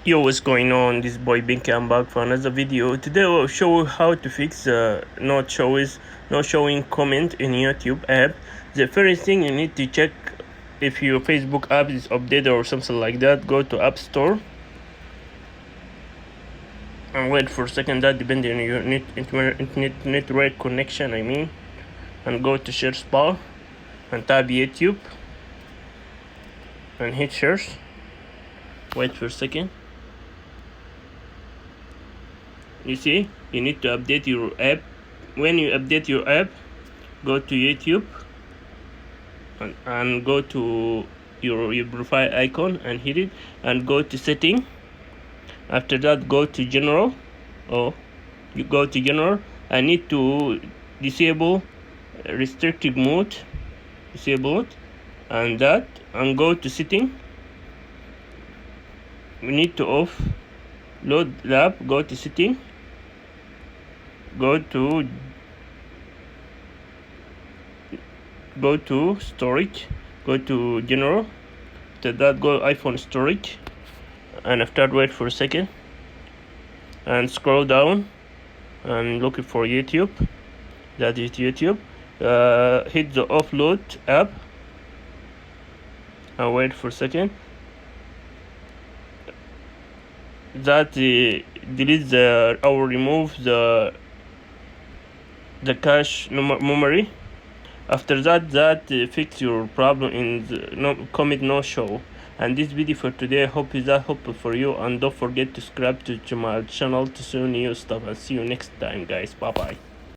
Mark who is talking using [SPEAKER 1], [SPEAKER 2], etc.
[SPEAKER 1] Yo, what's going on? This boy Binky. I'm back for another video. Today I'll show you how to fix not showing comment in YouTube app. The first thing you need to check if your Facebook app is updated or something like that. Go to App Store and wait for a second. That depends on your network connection. And go to search bar and type YouTube and hit search. Wait for a second. You see, you need to update your app. When you update your app, go to YouTube and go to your profile icon and hit it, and go to setting. After that, go to general. You go to general. I need to disable restricted mode, disable it, and go to setting. We need to off load the app. Go to setting, go to storage, go to general. After that, go iPhone storage, and after that, wait for a second and scroll down and look for YouTube. That is YouTube. Hit the offload app and wait for a second. That deletes or remove the cache memory. After that, fix your problem in the commit no show. And this video for today, I hope is that helpful for you, and don't forget to subscribe to my channel to see new stuff, and see you next time, guys. Bye bye.